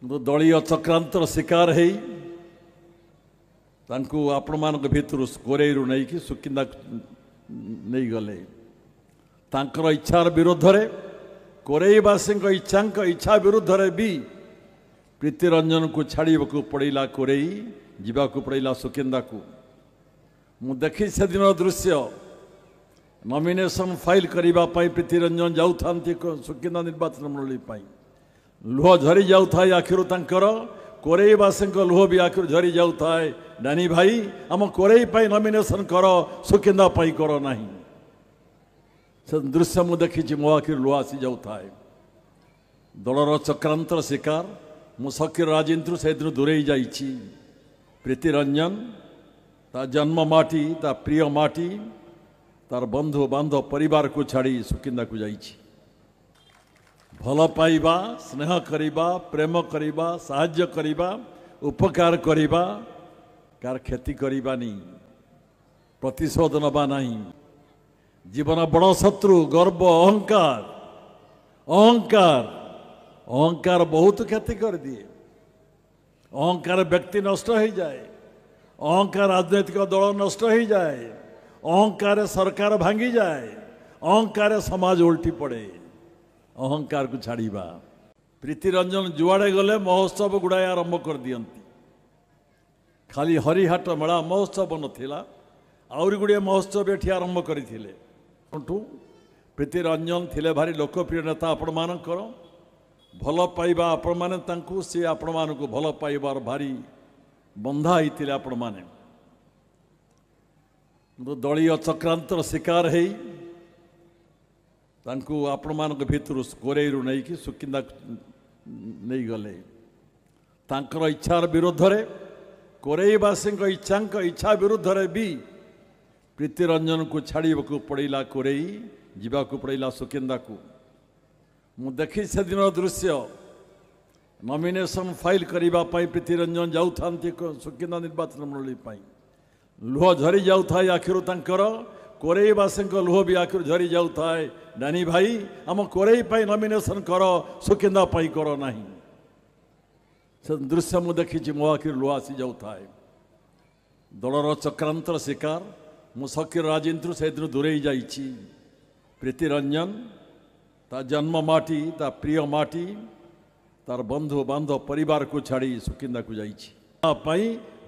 दलीय चक्रांतर शिकार है आपण मान भितर कोरेरु नहीं कि सुकिंदा नहीं गले तांकर इच्छार विरोध रे कोरेईवासी इच्छा विरुद्ध रे भी प्रीतिरंजन को छाड़क पड़ेगा कोरेई जीवाक पड़ेगा सुकिंदा को मु देखी से दिन दृश्य नॉमिनेशन फाइल करने प्रीतिरंजन जाऊँ सुकिंदा निर्वाचन मंडली लुह झरी जाऊए आखिर तांकर कोरेईवासी लुह भी आखिर झरी जाऊए डानी भाई आम कोरेई नॉमिनेशन कर सुकिंदा कर ना से दृश्य मु देखी मो आखिर लुह आसी जाऊए दलर चक्रांतर शिकार मु शकीर राजेन्द्र से दिन दूरे जाइछि प्रीतिरंजन ता जन्म माटी ता प्रिय माटी तार बंधु बांधव परिवार को छाड़ी सुकिंदा को जाइछि भल पाइबा स्नेह करिबा प्रेम करिबा साहाय्य करिबा उपकार करिबा कार क्षति करिबानी प्रतिशोध नबा नहीं जीवन बड़ शत्रु गर्व अहंकार अहंकार अहंकार बहुत क्षति कर दिए अहंकार व्यक्ति नष्ट हो जाए अहंकार राजनैतिक दल नष्ट हो जाए अहंकार सरकार भांगी जाए अहंकार समाज उल्टी पड़े अहंकार को छाड़ीबा प्रीतिरंजन जुआड़े गले महोत्सव गुड़ाए आरंभ कर दियंती खाली हरिहाट मेला महोत्सव नथिला आउरी गुड़िए महोत्सव एठी आरंभ करथिले प्रीतिरंजन थिले भारी लोकप्रिय नेता आपण मानकर भल पाइबा आपण माने तांकु से आपण मानकु भल पाइबार भारी बंधा हिथिले आपण माने दलीय चक्रांतर शिकार है आपण मान भितर कोरेरु नहीं कि सुकिंदा नहीं गले तांकर इच्छार विरोध रे कोरेईवासी इच्छा विरुद्ध रे भी प्रीतिरंजन को छाड़क पड़ेगा कोरेई जीवाक पड़ेगा सुकिंदा को मु देखी से दिन दृश्य नॉमिनेशन फाइल करने प्रीतिरंजन जाऊँ सुकिंदा निर्वाचन मंडली लुह झरी जाऊए आखिर तांकर कोरेईवासी लुह भी आखिर झरी जाऊए डानी भाई आम कोरेई नॉमिनेशन कर सुकिंदा कर ना से दृश्य मु देखी मो आखिर लुह आसी जाऊए दलर चक्रांतर शिकार मु शकीर राजेन्द्र से दिन दूरे जाइछि प्रीतिरंजन ता जन्म माटी ता प्रिय माटी तार बंधु बांधव परिवार को छाड़ी सुकिंदा को जाइछि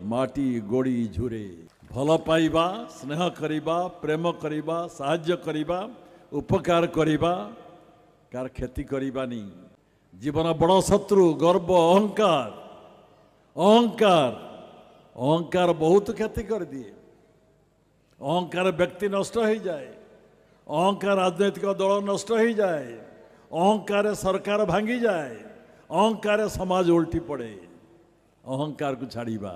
माटी गोड़ी झुरे भल पाइबा स्नेह करिबा प्रेम करिबा साहाय्य करिबा उपकार करिबा कार क्षति करिबानी जीवन बड़ शत्रु गर्व अहंकार अहंकार अहंकार बहुत क्षति कर दिए अहंकार व्यक्ति नष्ट हो जाए अहंकार राजनैतिक दल नष्ट हो जाए अहंकार सरकार भांगी जाए अहंकार समाज उल्टी पड़े अहंकार को छाड़ीबा